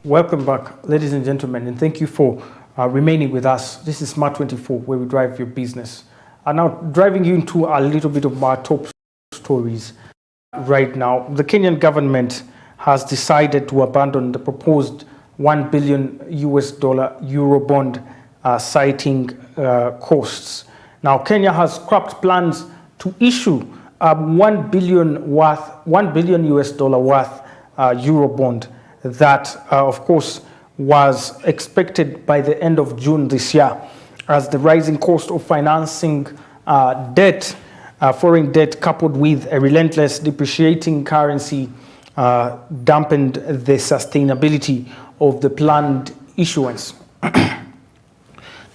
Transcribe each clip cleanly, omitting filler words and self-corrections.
Welcome back, ladies and gentlemen, and thank you for remaining with us. This is Smart 24, where we drive your business. And now, driving you into a little bit of my top stories right now. The Kenyan government has decided to abandon the proposed $1 billion Eurobond, citing costs. Now, Kenya has scrapped plans to issue $1 billion worth Eurobond that, of course, was expected by the end of June this year, as the rising cost of financing debt, foreign debt, coupled with a relentless depreciating currency, dampened the sustainability of the planned issuance.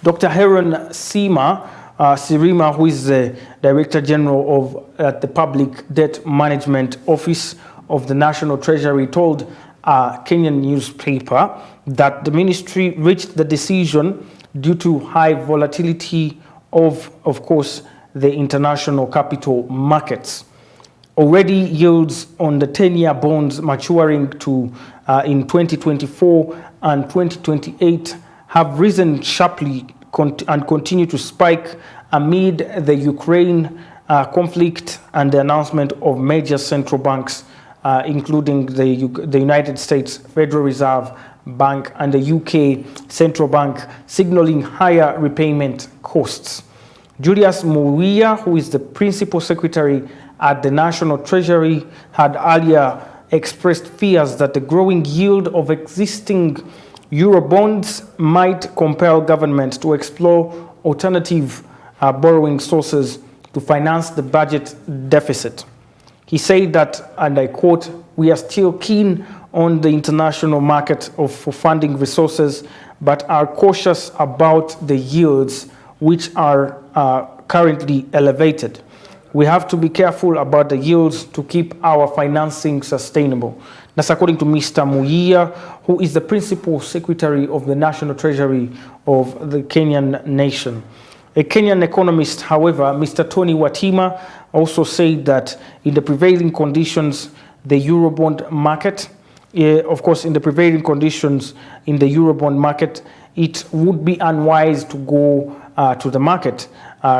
Dr. Heron Sirima, who is the Director General of the Public Debt Management Office of the National Treasury, told a Kenyan newspaper that the ministry reached the decision due to high volatility of course, the international capital markets. Already, yields on the 10-year bonds maturing to in 2024 and 2028 have risen sharply and continue to spike amid the Ukraine conflict and the announcement of major central banks, including the United States Federal Reserve Bank and the UK Central Bank, signaling higher repayment costs. Julius Muia, who is the Principal Secretary at the National Treasury, had earlier expressed fears that the growing yield of existing Eurobonds might compel governments to explore alternative borrowing sources to finance the budget deficit. He said that, and I quote, "We are still keen on the international market for funding resources, but are cautious about the yields which are currently elevated. We have to be careful about the yields to keep our financing sustainable." That's according to Mr. Muia, who is the Principal Secretary of the National Treasury of the Kenyan nation. A Kenyan economist, however, Mr. Tony Watima, also said that in the prevailing conditions, the Eurobond market, of course, in the prevailing conditions in the Eurobond market, it would be unwise to go to the market,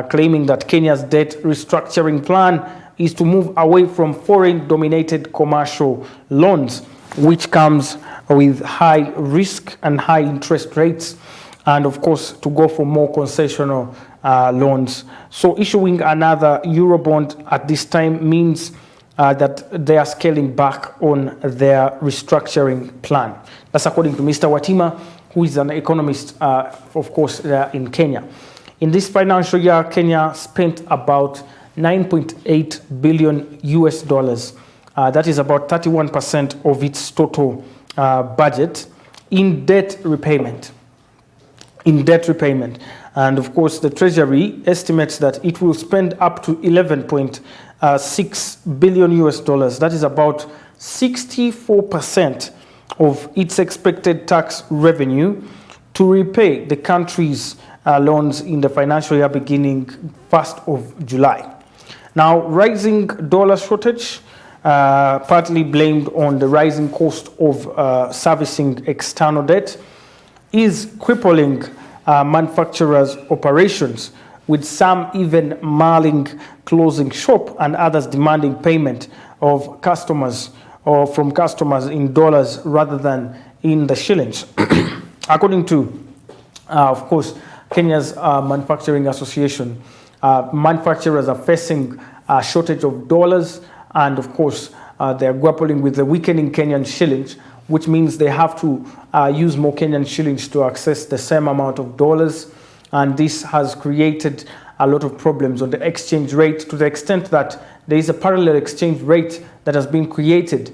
claiming that Kenya's debt restructuring plan is to move away from foreign-dominated commercial loans, which comes with high risk and high interest rates, and of course to go for more concessional loans. So issuing another Eurobond at this time means that they are scaling back on their restructuring plan. That's according to Mr. Watima, who is an economist, of course, in Kenya. In this financial year, Kenya spent about $9.8 billion. That is about 31% of its total budget in debt repayment. And of course, the Treasury estimates that it will spend up to $11.6 billion. That is about 64% of its expected tax revenue to repay the country's loans in the financial year beginning 1st of July. Now, rising dollar shortage, partly blamed on the rising cost of servicing external debt, is crippling manufacturers' operations, with some even mulling closing shop and others demanding payment of customers or from customers in dollars rather than in the shillings. According to, of course, Kenya's Manufacturing Association, manufacturers are facing a shortage of dollars, and of course, they are grappling with the weakening Kenyan shillings, which means they have to use more Kenyan shillings to access the same amount of dollars. And this has created a lot of problems on the exchange rate, to the extent that there is a parallel exchange rate that has been created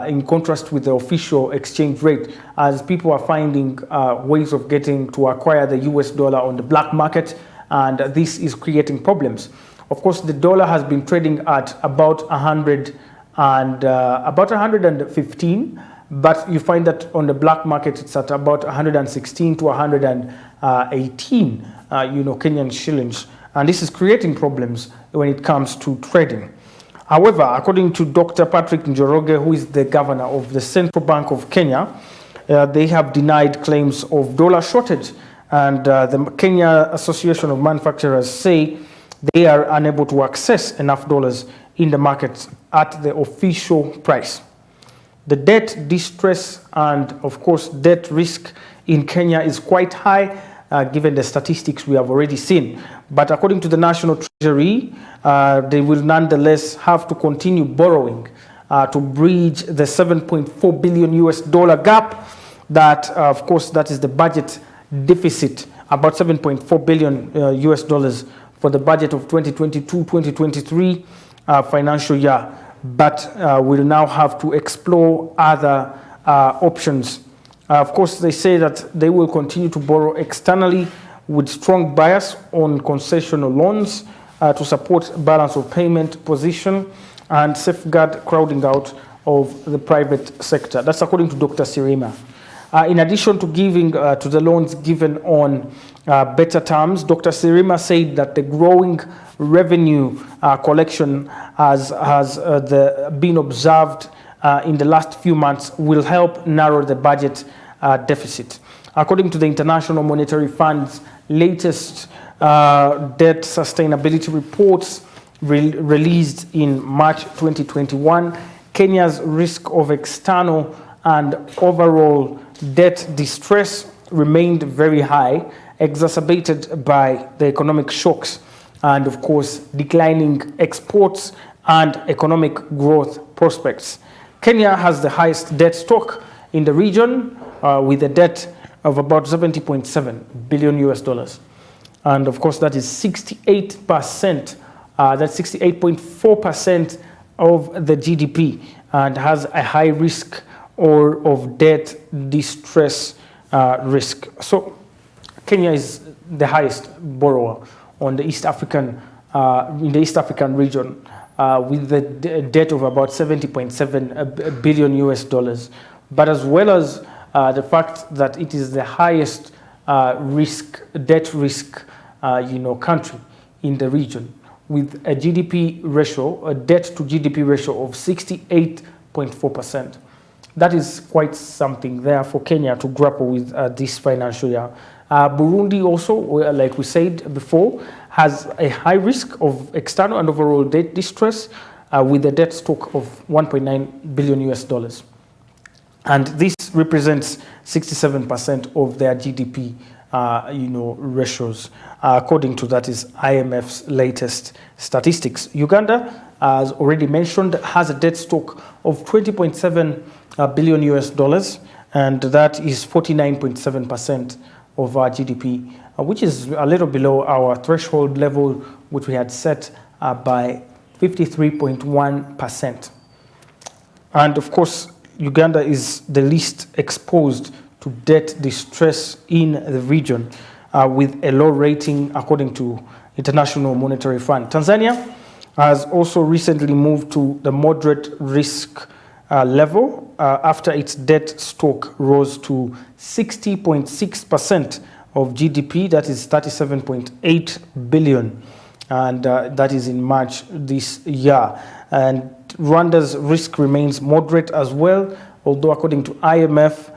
in contrast with the official exchange rate, as people are finding ways of getting to acquire the US dollar on the black market, and this is creating problems. Of course, the dollar has been trading at about 115, but you find that on the black market it's at about 116 to 118 Kenyan shillings, and this is creating problems when it comes to trading. However, according to Dr. Patrick Njoroge, who is the governor of the Central Bank of Kenya, they have denied claims of dollar shortage. And the Kenya Association of Manufacturers say they are unable to access enough dollars in the markets at the official price. The debt distress and, of course, debt risk in Kenya is quite high, given the statistics we have already seen. But according to the National Treasury, they will nonetheless have to continue borrowing to bridge the $7.4 billion US gap that, of course, that is the budget deficit, about $7.4 billion US dollars for the budget of 2022-2023 financial year. But we'll now have to explore other options. Of course, they say that they will continue to borrow externally with strong bias on concessional loans to support balance of payment position and safeguard crowding out of the private sector. That's according to Dr. Sirima. In addition to giving to the loans given on better terms, Dr. Sirima said that the growing revenue collection has been observed in the last few months will help narrow the budget deficit. According to the International Monetary Fund's latest debt sustainability reports released in March 2021, Kenya's risk of external and overall debt distress remained very high, exacerbated by the economic shocks and, of course, declining exports and economic growth prospects. Kenya has the highest debt stock in the region with a debt of about $70.7 billion US dollars. And of course, that is 68%, that's 68.4% of the GDP, and has a high risk of debt distress risk. So Kenya is the highest borrower on the East African, in the East African region, with the debt of about 70.7 billion US dollars. But as well as the fact that it is the highest debt risk, country in the region, with a GDP ratio, a debt to GDP ratio of 68.4%. That is quite something there for Kenya to grapple with this financial year. Burundi also, like we said before, has a high risk of external and overall debt distress with a debt stock of 1.9 billion US dollars. And this represents 67% of their GDP, ratios, according to that is IMF's latest statistics. Uganda, as already mentioned, has a debt stock of 20.7 billion US dollars, and that is 49.7% of our GDP, which is a little below our threshold level, which we had set by 53.1%. And of course, Uganda is the least exposed to debt distress in the region, with a low rating according to International Monetary Fund. Tanzania has also recently moved to the moderate risk level after its debt stock rose to 60.6% of GDP, that is 37.8 billion, and that is in March this year. And Rwanda's risk remains moderate as well, although according to IMF,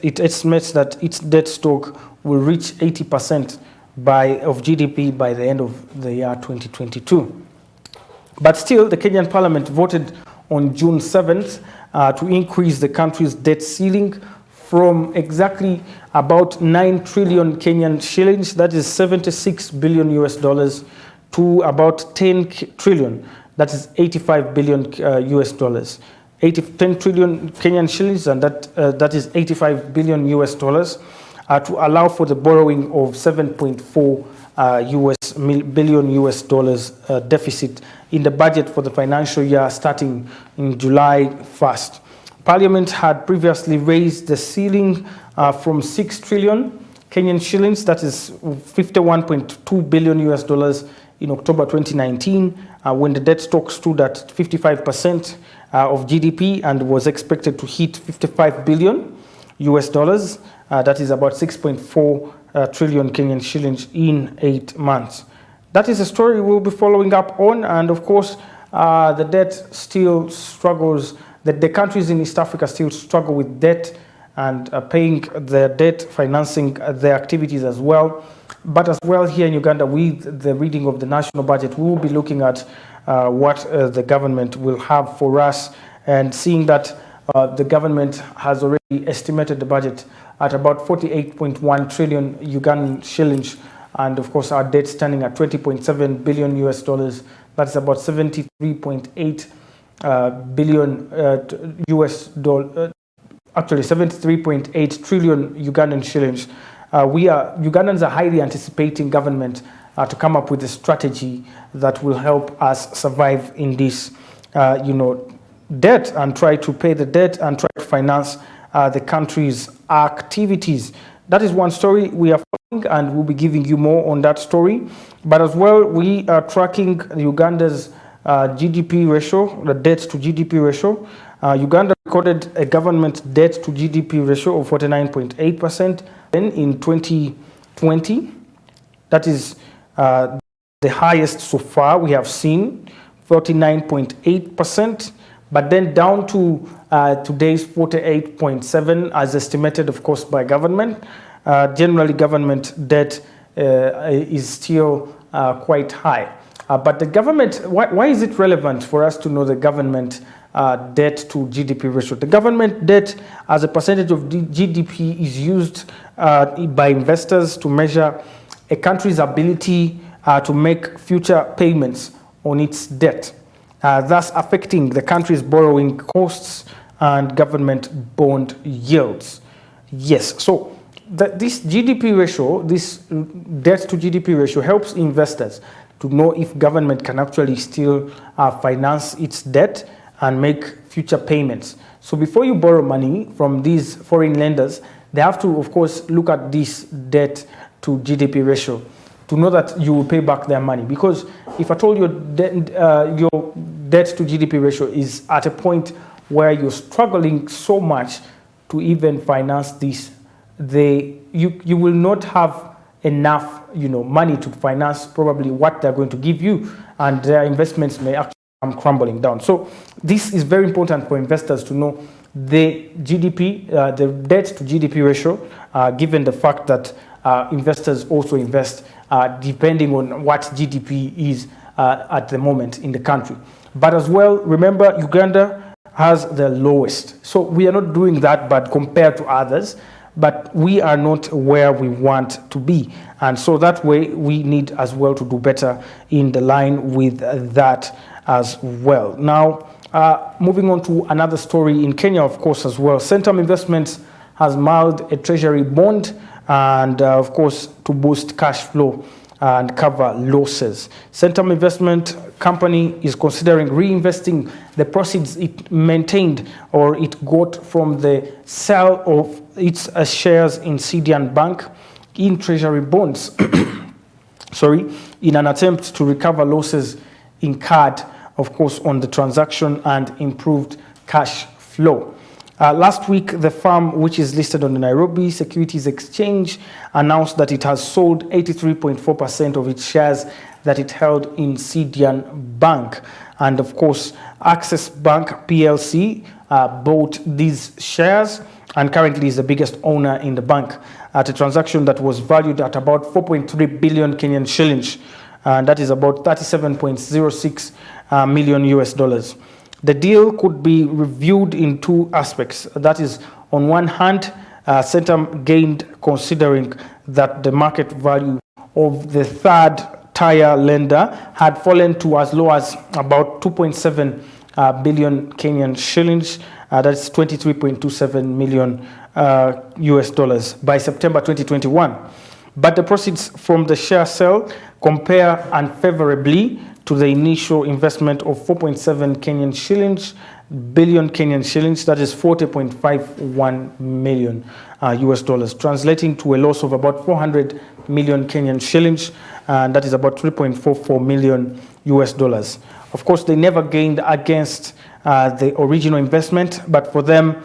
it estimates that its debt stock will reach 80% of GDP by the end of the year 2022. But still, the Kenyan Parliament voted on June 7th to increase the country's debt ceiling from exactly about 9 trillion Kenyan shillings, that is 76 billion US dollars, to about 10 trillion, that is 85 billion US dollars. 10 trillion Kenyan shillings, and that is 85 billion US dollars, to allow for the borrowing of 7.4 billion US dollars deficit in the budget for the financial year starting in July 1st. Parliament had previously raised the ceiling from 6 trillion Kenyan shillings, that is 51.2 billion US dollars, in October 2019, when the debt stock stood at 55% of GDP and was expected to hit 55 billion US dollars. That is about 6.4 trillion Kenyan shillings in 8 months. That is a story we'll be following up on, and of course, the debt still struggles. The countries in East Africa still struggle with debt and paying their debt, financing their activities as well. But as well here in Uganda, with the reading of the national budget, we will be looking at what the government will have for us, and seeing that the government has already estimated the budget at about 48.1 trillion Ugandan shillings, and of course our debt standing at 20.7 billion US dollars. That's about 73.8 billion US dollar, actually 73.8 trillion Ugandan shillings. Ugandans are highly anticipating government to come up with a strategy that will help us survive in this, debt, and try to pay the debt and try to finance the country's activities. That is one story we are following, and we'll be giving you more on that story. But as well, we are tracking Uganda's GDP ratio, the debt to GDP ratio. Uganda recorded a government debt to GDP ratio of 49.8%. Then in 2020, that is the highest so far we have seen, 49.8%, but then down to today's 48.7%, as estimated, of course, by government. Generally, government debt is still quite high. But the government, why is it relevant for us to know the government debt to GDP ratio? The government debt as a percentage of GDP is used by investors to measure a country's ability to make future payments on its debt, thus affecting the country's borrowing costs and government bond yields. Yes, so this GDP ratio, this debt to GDP ratio, helps investors to know if government can actually still finance its debt and make future payments. So before you borrow money from these foreign lenders, they have to, of course, look at this debt to GDP ratio to know that you will pay back their money. Because if at all your debt to GDP ratio is at a point where you're struggling so much to even finance this, you will not have enough money to finance probably what they're going to give you, and their investments may actually come crumbling down. So this is very important for investors to know the GDP, the debt to GDP ratio, given the fact that investors also invest depending on what GDP is at the moment in the country. But as well, remember, Uganda has the lowest. So we are not doing that bad compared to others, but we are not where we want to be. And so that way we need as well to do better in the line with that as well. Now, moving on to another story in Kenya, of course, as well. Centum Investments has mailed a treasury bond, and of course, to boost cash flow and cover losses. Centum Investment Company is considering reinvesting the proceeds it maintained or it got from the sale of its shares in Sidian Bank in treasury bonds, in an attempt to recover losses incurred, of course, on the transaction and improved cash flow. Last week, the firm, which is listed on the Nairobi Securities Exchange, announced that it has sold 83.4% of its shares that it held in Sidian Bank. And of course, Access Bank PLC bought these shares and currently is the biggest owner in the bank at a transaction that was valued at about 4.3 billion Kenyan shillings. And that is about 37.06 million US dollars. The deal could be reviewed in two aspects. That is, on one hand, Centum gained considering that the market value of the third tier lender had fallen to as low as about 2.7 billion Kenyan shillings. That's 23.27 million US dollars by September 2021. But the proceeds from the share sale compare unfavorably to the initial investment of 4.7 billion Kenyan shillings, that is 40.51 million US dollars, translating to a loss of about 400 million Kenyan shillings, and that is about 3.44 million US dollars. Of course, they never gained against the original investment, but for them,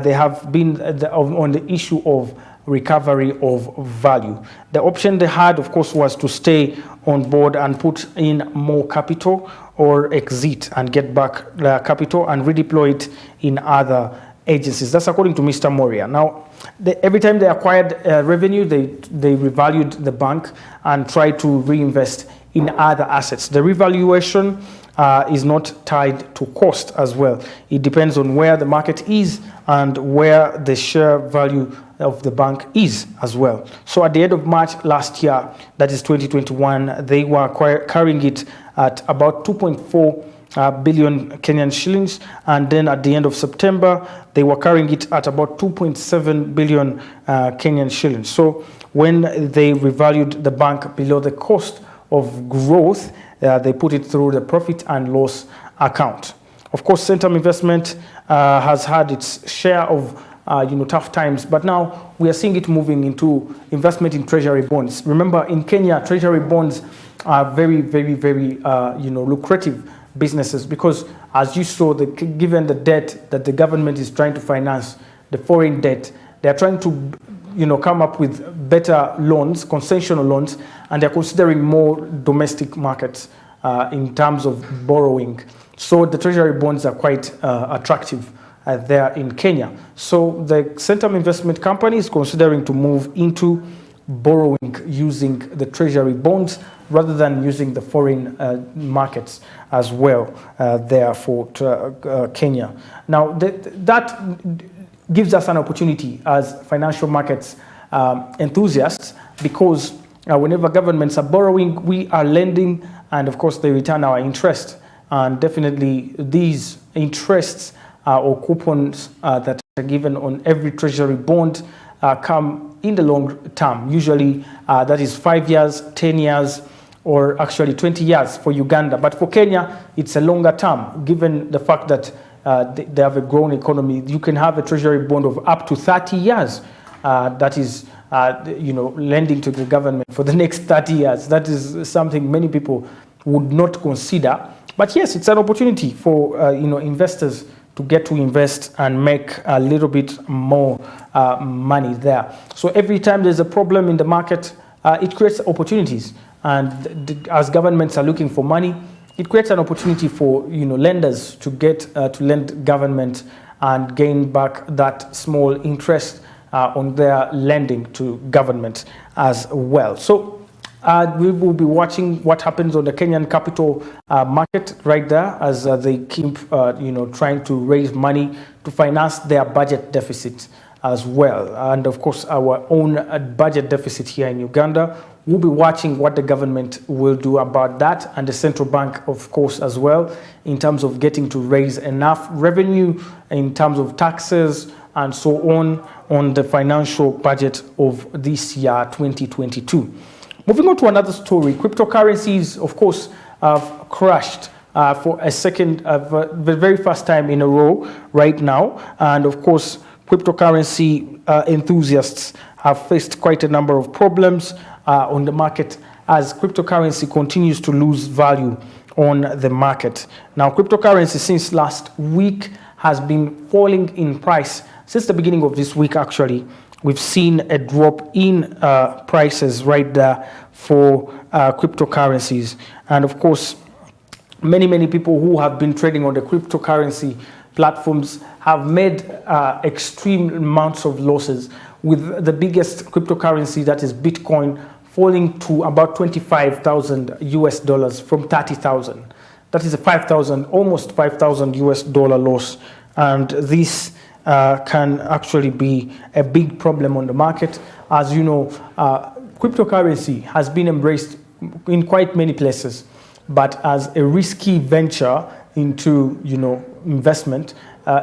they have been on the issue of recovery of value. The option they had, of course, was to stay on board and put in more capital or exit and get back the capital and redeploy it in other agencies. That's according to Mr. Moria. Now, every time they acquired revenue, they revalued the bank and tried to reinvest in other assets. The revaluation is not tied to cost as well. It depends on where the market is and where the share value of the bank is as well. So at the end of March last year, that is 2021, they were carrying it at about 2.4 billion Kenyan shillings, and then at the end of September, they were carrying it at about 2.7 billion Kenyan shillings. So when they revalued the bank below the cost of growth, they put it through the profit and loss account. Of course, Centum Investment has had its share of tough times, but now we are seeing it moving into investment in treasury bonds. Remember, in Kenya, treasury bonds are very, very, very lucrative businesses, because as you saw, given the debt that the government is trying to finance, the foreign debt, they are trying to come up with better loans, concessional loans, and they're considering more domestic markets in terms of borrowing. So the treasury bonds are quite attractive there in Kenya. So the Centum Investment Company is considering to move into borrowing using the treasury bonds rather than using the foreign markets as well there for Kenya. Now that gives us an opportunity as financial markets enthusiasts, because whenever governments are borrowing, we are lending, and of course they return our interest. And definitely these interests or coupons that are given on every treasury bond come in the long term. Usually that is 5 years, 10 years, or actually 20 years for Uganda. But for Kenya, it's a longer term, given the fact that they have a growing economy. You can have a treasury bond of up to 30 years that is lending to the government for the next 30 years. That is something many people would not consider. But yes, it's an opportunity for investors to get to invest and make a little bit more money there. So every time there's a problem in the market, it creates opportunities. And as governments are looking for money, it creates an opportunity for lenders to get to lend government and gain back that small interest on their lending to government as well. So we will be watching what happens on the Kenyan capital market right there, as they keep trying to raise money to finance their budget deficit as well. And of course, our own budget deficit here in Uganda. We'll be watching what the government will do about that, and the central bank, of course, as well, in terms of getting to raise enough revenue in terms of taxes and so on the financial budget of this year, 2022. Moving on to another story, cryptocurrencies, of course, have crashed for the very first time in a row right now. And of course, cryptocurrency enthusiasts have faced quite a number of problems on the market as cryptocurrency continues to lose value on the market. Now, cryptocurrency since last week has been falling in price. Since the beginning of this week, actually, we've seen a drop in prices right there for cryptocurrencies. And of course, many people who have been trading on the cryptocurrency platforms have made extreme amounts of losses, with the biggest cryptocurrency, that is Bitcoin, falling to about $25,000 from 30,000. That is a almost $5,000 loss. And this can actually be a big problem on the market. As you know, cryptocurrency has been embraced in quite many places, but as a risky venture into investment,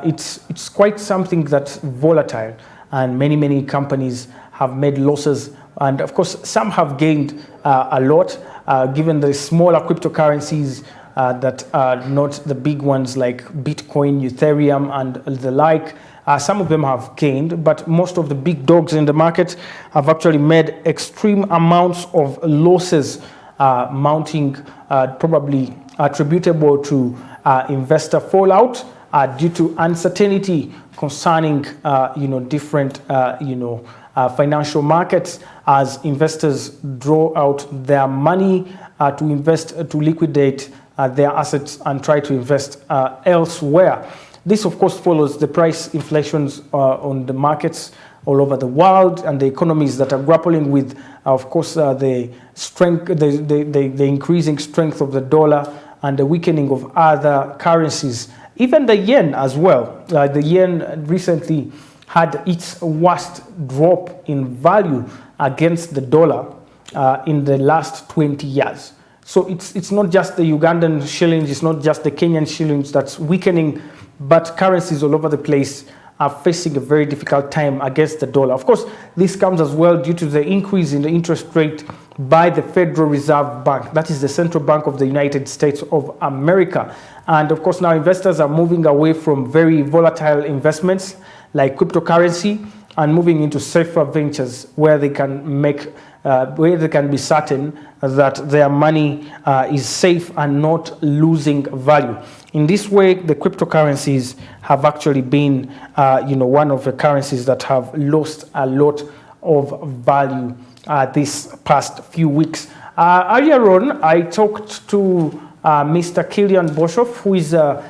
it's quite something that's volatile, and many companies have made losses, and of course some have gained a lot, given the smaller cryptocurrencies that are not the big ones like Bitcoin, Ethereum, and the like. Some of them have gained, but most of the big dogs in the market have actually made extreme amounts of losses, mounting probably attributable to investor fallout due to uncertainty concerning different financial markets, as investors draw out their money to invest, to liquidate their assets and try to invest elsewhere. This, of course, follows the price inflations on the markets all over the world and the economies that are grappling with, of course, the increasing strength of the dollar and the weakening of other currencies. Even the yen as well. The yen recently had its worst drop in value against the dollar in the last 20 years. So it's not just the Ugandan shillings, it's not just the Kenyan shillings that's weakening, but currencies all over the place are facing a very difficult time against the dollar. Of course, this comes as well due to the increase in the interest rate by the Federal Reserve Bank. That is the Central Bank of the United States of America. And of course, now investors are moving away from very volatile investments like cryptocurrency and moving into safer ventures where they can be certain that their money is safe and not losing value. In this way, the cryptocurrencies have actually been, one of the currencies that have lost a lot of value this past few weeks. Earlier on, I talked to Mr. Kilian Boshoff, who is a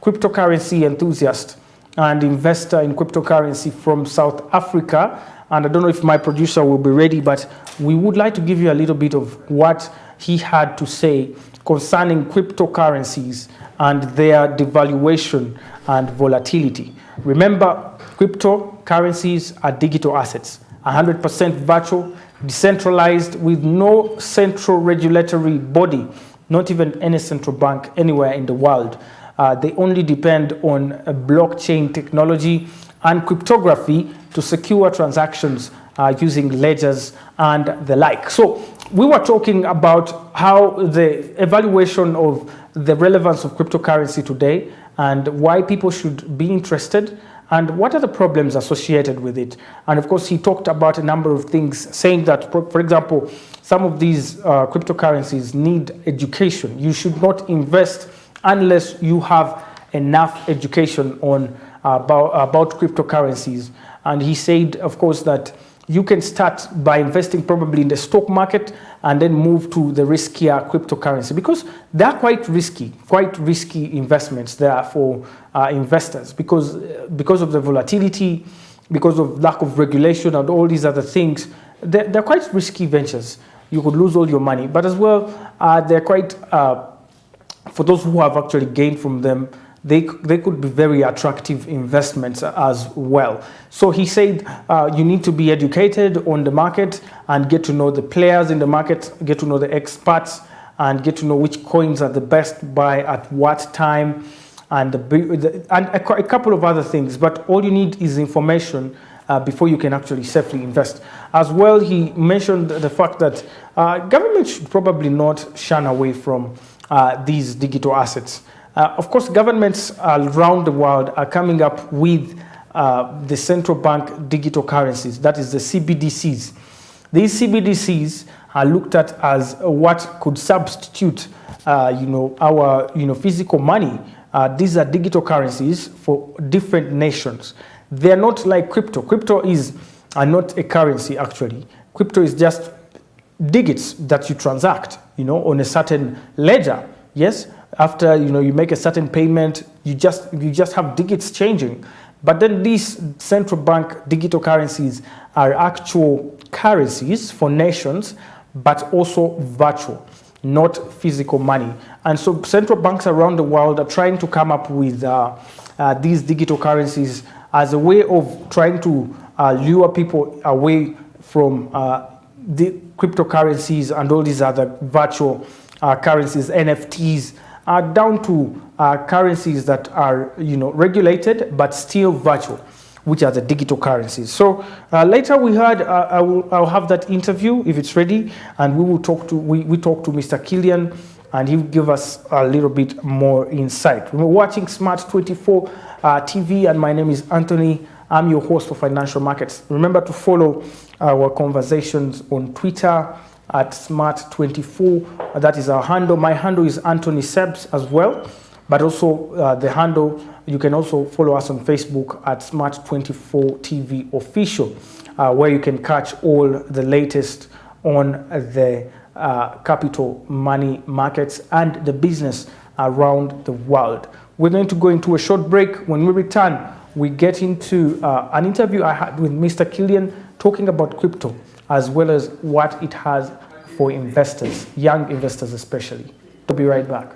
cryptocurrency enthusiast and investor in cryptocurrency from South Africa. And I don't know if my producer will be ready, but we would like to give you a little bit of what he had to say concerning cryptocurrencies and their devaluation and volatility. Remember, cryptocurrencies are digital assets, 100% virtual, decentralized, with no central regulatory body, not even any central bank anywhere in the world. They only depend on blockchain technology and cryptography to secure transactions using ledgers and the like. So we were talking about how the evaluation of the relevance of cryptocurrency today and why people should be interested and what are the problems associated with it. And of course, he talked about a number of things, saying that, for example, some of these cryptocurrencies need education. You should not invest unless you have enough education on about cryptocurrencies. And he said, of course, that you can start by investing probably in the stock market and then move to the riskier cryptocurrency, because they're quite risky investments there for investors because of the volatility, because of lack of regulation and all these other things. They're quite risky ventures. You could lose all your money, but as well, they're quite, for those who have actually gained from them, they could be very attractive investments as well. So he said you need to be educated on the market and get to know the players in the market, get to know the experts, and get to know which coins are the best buy at what time, and a couple of other things. But all you need is information before you can actually safely invest. As well, he mentioned the fact that government should probably not shun away from these digital assets. Of course, governments around the world are coming up with the central bank digital currencies, that is the CBDCs. These CBDCs are looked at as what could substitute, our, physical money. These are digital currencies for different nations. They're not like crypto. Crypto is not a currency, actually. Crypto is just digits that you transact, on a certain ledger. Yes. After you make a certain payment, you just have digits changing. But then these central bank digital currencies are actual currencies for nations, but also virtual, not physical money. And so central banks around the world are trying to come up with these digital currencies as a way of trying to lure people away from the cryptocurrencies and all these other virtual currencies, NFTs, down to currencies that are regulated but still virtual, which are the digital currencies. So later we heard I'll have that interview if it's ready, and we will talk to Mr. Kilian, and he'll give us a little bit more insight. We're watching Smart 24 TV, and my name is Anthony. I'm your host for Financial Markets. Remember to follow our conversations on Twitter at Smart24. That is our handle. My handle is Anthony Sebs as well, but also the handle, you can also follow us on Facebook at Smart24 TV Official, where you can catch all the latest on the capital money markets and the business around the world. We're going to go into a short break. When we return, we get into an interview I had with Mr. Killian talking about crypto, as well as what it has for investors, young investors especially. We'll be right back.